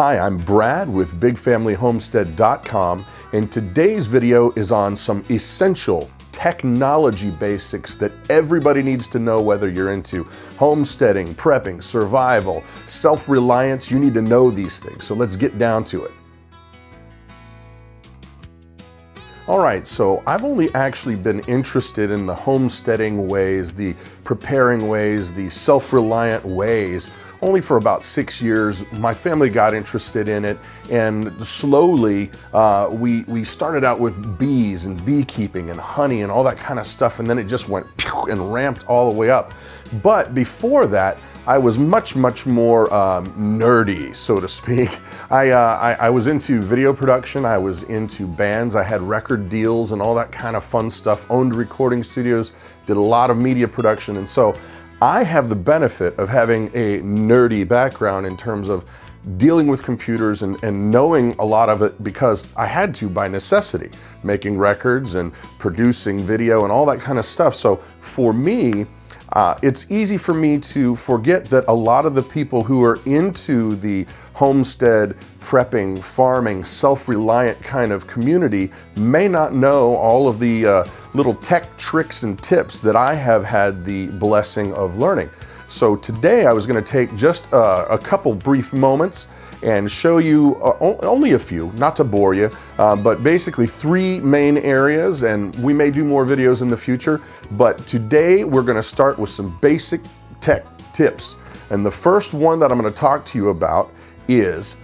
Hi, I'm Brad with BigFamilyHomestead.com, and today's video is on some essential technology basics that everybody needs to know, whether you're into homesteading, prepping, survival, self-reliance. You need to know these things, so let's get down to it. All right, so I've only actually been interested in the homesteading ways, the preparing ways, the self-reliant ways, only for about 6 years. My family got interested in it, and slowly we started out with bees and beekeeping and honey and all that kind of stuff, and then it just went and ramped all the way up. But before that, I was much more nerdy, so to speak. I was into video production, I was into bands, I had record deals and all that kind of fun stuff, owned recording studios, did a lot of media production, and so I have the benefit of having a nerdy background in terms of dealing with computers and knowing a lot of it because I had to by necessity, making records and producing video and all that kind of stuff. So for me, it's easy for me to forget that a lot of the people who are into the homestead, prepping, farming, self-reliant kind of community may not know all of the little tech tricks and tips that I have had the blessing of learning. So today I was going to take just a couple brief moments and show you only a few, not to bore you, but basically 3 main areas, and we may do more videos in the future, but today we're going to start with some basic tech tips. And the first one that I'm going to talk to you about is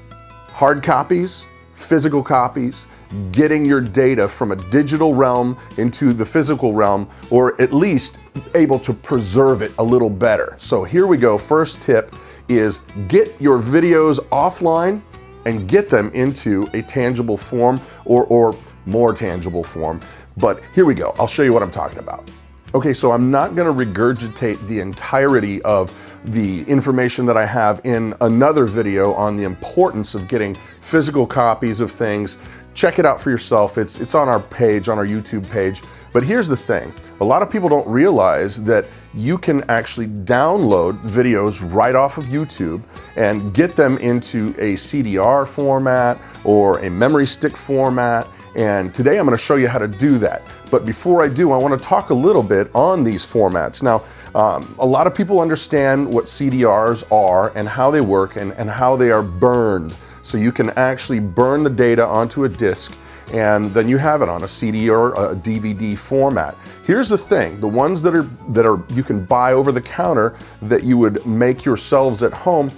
hard copies, physical copies, getting your data from a digital realm into the physical realm, or at least able to preserve it a little better. So here we go. First tip is get your videos offline and get them into a tangible form or more tangible form. But here we go. I'll show you what I'm talking about. Okay, so I'm not going to regurgitate the entirety of the information that I have in another video on the importance of getting physical copies of things. Check it out for yourself. It's on our page, on our YouTube page. But here's the thing. A lot of people don't realize that you can actually download videos right off of YouTube and get them into a CDR format or a memory stick format. And today I'm going to show you how to do that. But before I do, I want to talk a little bit on these formats. Now, a lot of people understand what CDRs are and how they work and how they are burned. So you can actually burn the data onto a disk and then you have it on a CD or a DVD format. Here's the thing, the ones that are you can buy over the counter that you would make yourselves at home,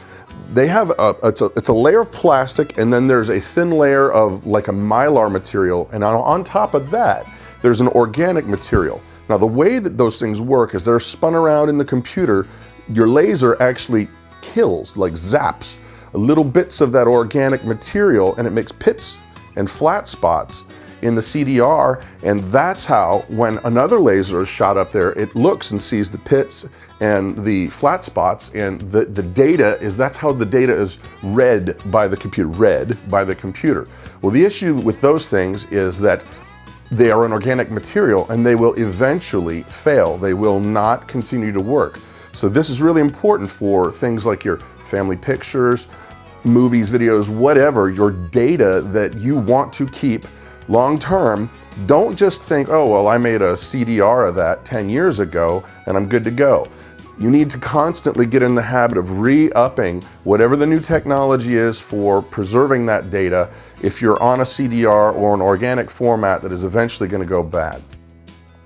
they have it's a layer of plastic, and then there's a thin layer of like a mylar material, and on top of that there's an organic material. Now the way that those things work is they're spun around in the computer. Your laser actually kills, like zaps, little bits of that organic material, and it makes pits and flat spots in the CDR, and that's how, when another laser is shot up there, it looks and sees the pits and the flat spots, and the data is, that's how the data is read by the computer. Well, the issue with those things is that they are an organic material and they will eventually fail. They will not continue to work. So this is really important for things like your family pictures, movies, videos, whatever, your data that you want to keep long term. Don't just think, oh, well, I made a CDR of that 10 years ago and I'm good to go. You need to constantly get in the habit of re-upping whatever the new technology is for preserving that data if you're on a CDR or an organic format that is eventually going to go bad.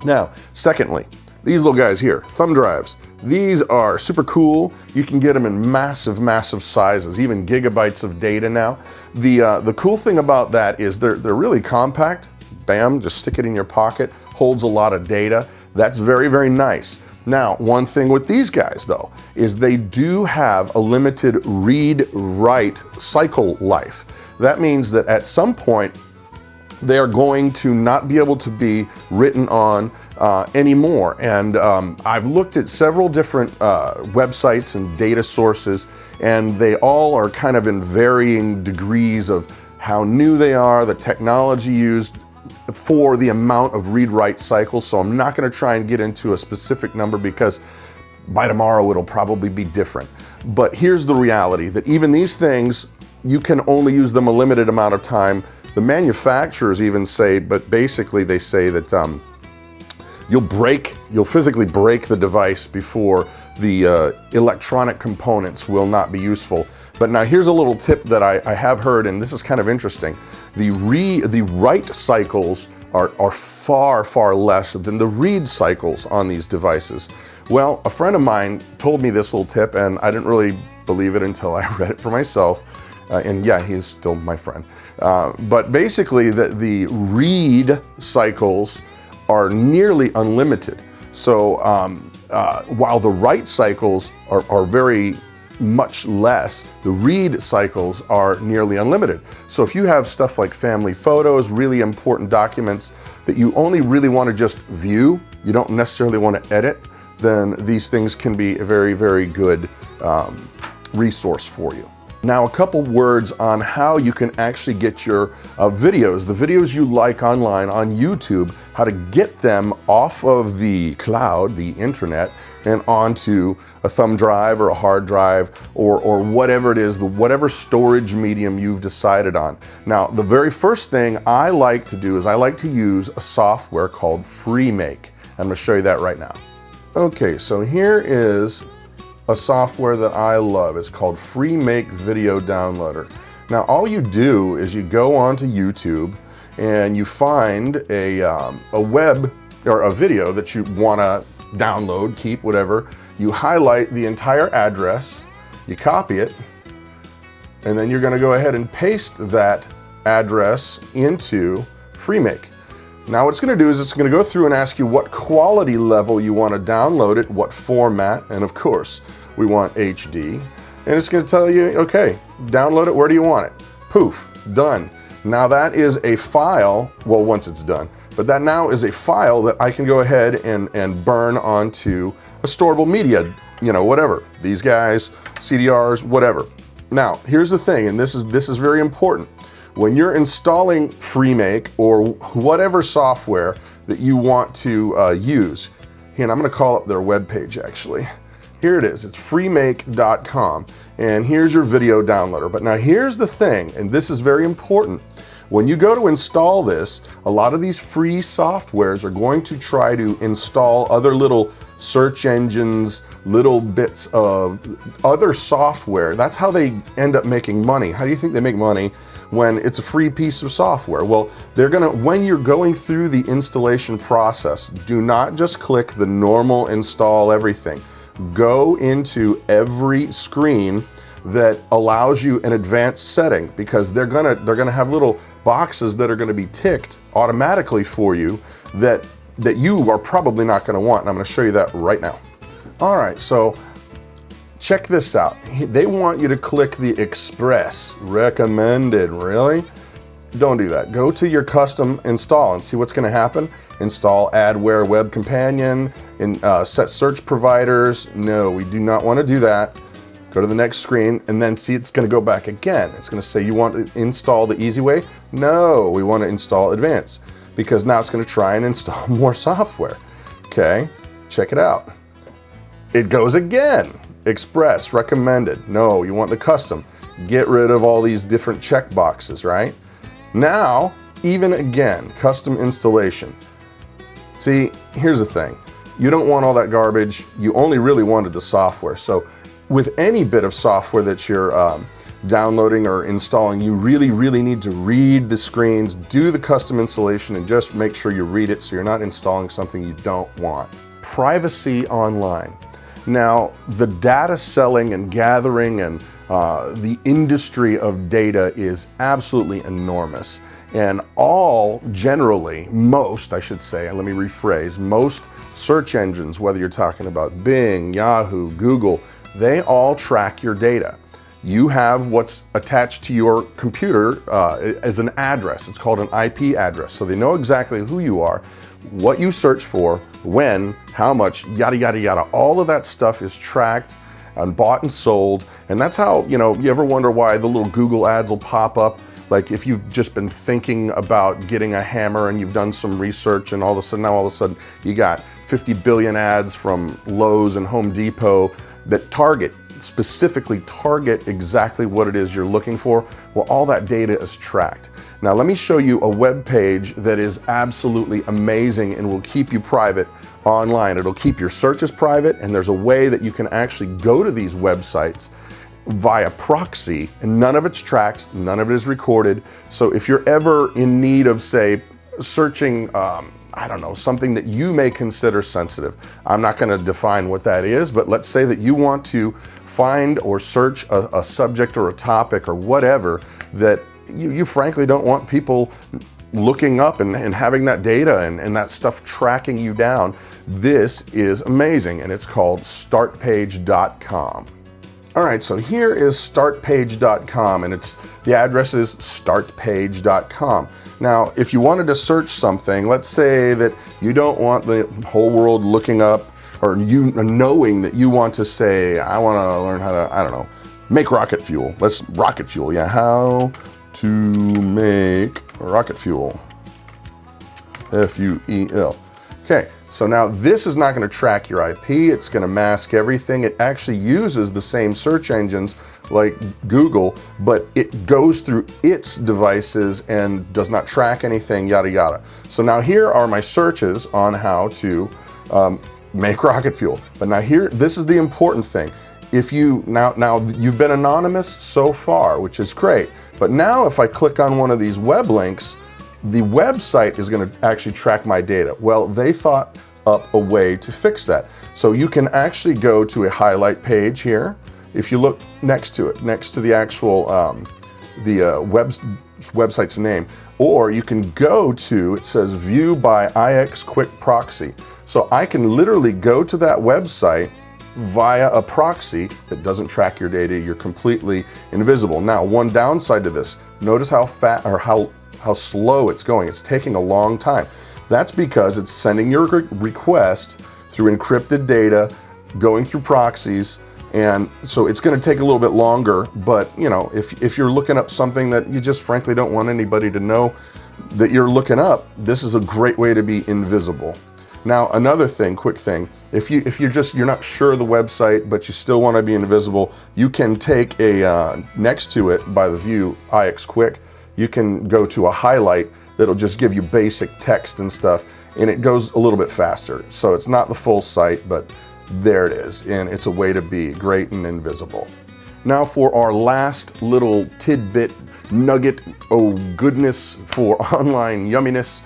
Now, secondly, these little guys here, thumb drives. These are super cool. You can get them in massive sizes, even gigabytes of data now. The cool thing about that is they're really compact. Bam, just stick it in your pocket, holds a lot of data. That's very nice. Now, one thing with these guys though, is they do have a limited read-write cycle life. That means that at some point, they are going to not be able to be written on anymore. And I've looked at several different websites and data sources, and they all are kind of in varying degrees of how new they are, the technology used for the amount of read-write cycles. So I'm not going to try and get into a specific number because by tomorrow it'll probably be different. But here's the reality, that even these things you can only use them a limited amount of time. The manufacturers even say, but basically they say that you'll physically break the device before the electronic components will not be useful. But now here's a little tip that I have heard, and this is kind of interesting. The write cycles are far, far less than the read cycles on these devices. Well, a friend of mine told me this little tip, and I didn't really believe it until I read it for myself. And yeah, he's still my friend. But basically, the read cycles are nearly unlimited. So while the write cycles are very much less, the read cycles are nearly unlimited. So if you have stuff like family photos, really important documents that you only really want to just view, you don't necessarily want to edit, then these things can be a very, very good resource for you. Now, a couple words on how you can actually get your videos, the videos you like online on YouTube, how to get them off of the cloud, the internet, and onto a thumb drive or a hard drive or whatever it is, whatever storage medium you've decided on. Now, the very first thing I like to do is I like to use a software called FreeMake. I'm gonna show you that right now. Okay, so here is a software that I love. It's called FreeMake Video Downloader. Now, all you do is you go onto YouTube and you find a web or a video that you wanna download, keep, whatever. You highlight the entire address, you copy it, and then you're gonna go ahead and paste that address into FreeMake. Now what it's gonna do is it's gonna go through and ask you what quality level you wanna download it, what format, and of course, we want HD. And it's gonna tell you, okay, download it, where do you want it? Poof, done. Now that is a file, well, once it's done, but that now is a file that I can go ahead and burn onto a storable media, you know, whatever. These guys, CDRs, whatever. Now, here's the thing, and this is very important. When you're installing FreeMake or whatever software that you want to use, here, and I'm gonna call up their webpage actually. Here it is, it's freemake.com, and here's your video downloader. But now here's the thing, and this is very important. When you go to install this, a lot of these free softwares are going to try to install other little search engines, little bits of other software. That's how they end up making money. How do you think they make money when it's a free piece of software? Well, they're gonna, when you're going through the installation process, do not just click the normal install everything. Go into every screen that allows you an advanced setting, because they're gonna have little boxes that are gonna be ticked automatically for you that you are probably not gonna want, and I'm gonna show you that right now. All right, so check this out. They want you to click the Express, recommended, really? Don't do that. Go to your custom install and see what's gonna happen. Install Adware Web Companion, and set search providers. No, we do not wanna do that. Go to the next screen and then see it's gonna go back again. It's gonna say you want to install the easy way? No, we wanna install advanced, because now it's gonna try and install more software. Okay, check it out. It goes again. Express, recommended. No, you want the custom. Get rid of all these different check boxes, right? Now, even again, custom installation. See, here's the thing. You don't want all that garbage. You only really wanted the software. So with any bit of software that you're downloading or installing, you really, really need to read the screens, do the custom installation, and just make sure you read it so you're not installing something you don't want. Privacy online. Now, the data selling and gathering and the industry of data is absolutely enormous. And most, I should say, let me rephrase, most search engines, whether you're talking about Bing, Yahoo, Google, they all track your data. You have what's attached to your computer as an address. It's called an IP address. So they know exactly who you are, what you search for, when, how much, yada, yada, yada. All of that stuff is tracked and bought and sold. And that's how, you ever wonder why the little Google ads will pop up? Like if you've just been thinking about getting a hammer and you've done some research, and all of a sudden you got 50 billion ads from Lowe's and Home Depot that target specifically target exactly what it is you're looking for, well, all that data is tracked. Now let me show you a web page that is absolutely amazing and will keep you private online. It'll keep your searches private, and there's a way that you can actually go to these websites via proxy, and none of it's tracked, none of it is recorded. So if you're ever in need of, say, searching, I don't know, something that you may consider sensitive. I'm not going to define what that is, but let's say that you want to find or search a subject or a topic or whatever that you frankly don't want people looking up and having that data and that stuff tracking you down. This is amazing, and it's called startpage.com. All right, so here is startpage.com, and the address is startpage.com. Now, if you wanted to search something, let's say that you don't want the whole world looking up, or you knowing that you want to say, I want to learn how to, I don't know, make rocket fuel. Rocket fuel, yeah, how to make rocket fuel, F-U-E-L. Okay, so now this is not going to track your IP, it's going to mask everything. It actually uses the same search engines like Google, but it goes through its devices and does not track anything, yada yada. So now here are my searches on how to make rocket fuel. But now here, this is the important thing. If you, now you've been anonymous so far, which is great, but now if I click on one of these web links, the website is going to actually track my data. Well, they thought up a way to fix that. So you can actually go to a highlight page here. If you look next to it, next to the actual website's name, or you can go to, it says view by IX Quick Proxy. So I can literally go to that website via a proxy that doesn't track your data. You're completely invisible. Now, one downside to this, notice how how slow it's going. It's taking a long time. That's because it's sending your request through encrypted data, going through proxies, and so it's going to take a little bit longer. But you know, if you're looking up something that you just frankly don't want anybody to know that you're looking up, this is a great way to be invisible. Now, another thing, quick thing, if you're not sure of the website, but you still want to be invisible, you can take a, next to it by the view, IX Quick, you can go to a highlight that'll just give you basic text and stuff, and it goes a little bit faster. So it's not the full site, but there it is, and it's a way to be great and invisible. Now for our last little tidbit, nugget, oh goodness, for online yumminess,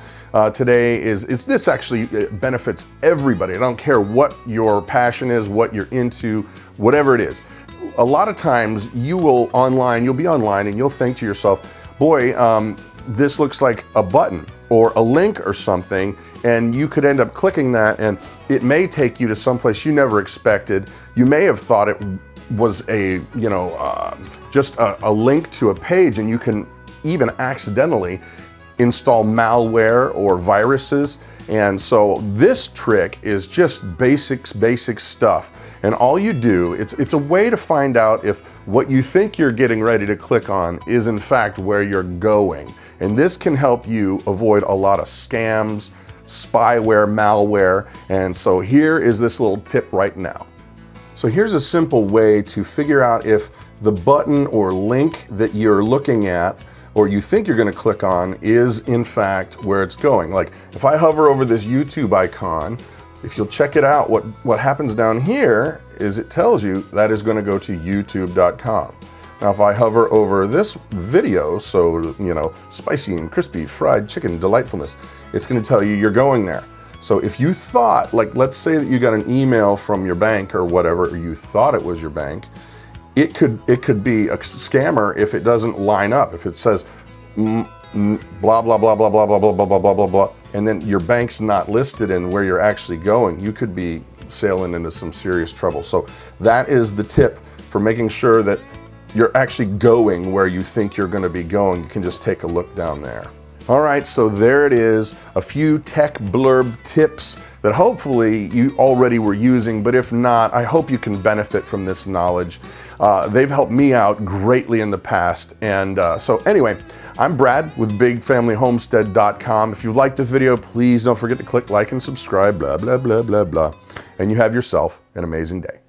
today is this actually benefits everybody. I don't care what your passion is, what you're into, whatever it is. A lot of times you'll be online and you'll think to yourself, boy, this looks like a button or a link or something, and you could end up clicking that and it may take you to someplace you never expected. You may have thought it was just a link to a page, and you can even accidentally install malware or viruses. And so this trick is just basic stuff. And all you do, it's a way to find out if what you think you're getting ready to click on is in fact where you're going. And this can help you avoid a lot of scams, spyware, malware. And so here is this little tip right now. So here's a simple way to figure out if the button or link that you're looking at or you think you're going to click on is in fact where it's going. Like if I hover over this YouTube icon, if you'll check it out, what happens down here is it tells you that is going to go to youtube.com. Now if I hover over this video, so spicy and crispy fried chicken delightfulness, it's going to tell you you're going there. So if you thought, like let's say that you got an email from your bank or whatever, or you thought it was your bank, it could be a scammer if it doesn't line up. If it says blah blah blah blah blah blah blah blah blah blah blah blah, and then your bank's not listed in where you're actually going, you could be sailing into some serious trouble. So that is the tip for making sure that you're actually going where you think you're going to be going. You can just take a look down there. All right, so there it is, a few tech blurb tips that hopefully you already were using, but if not, I hope you can benefit from this knowledge. They've helped me out greatly in the past. And so anyway, I'm Brad with BigFamilyHomestead.com. If you liked the video, please don't forget to click like and subscribe, blah, blah, blah, blah, blah. And you have yourself an amazing day.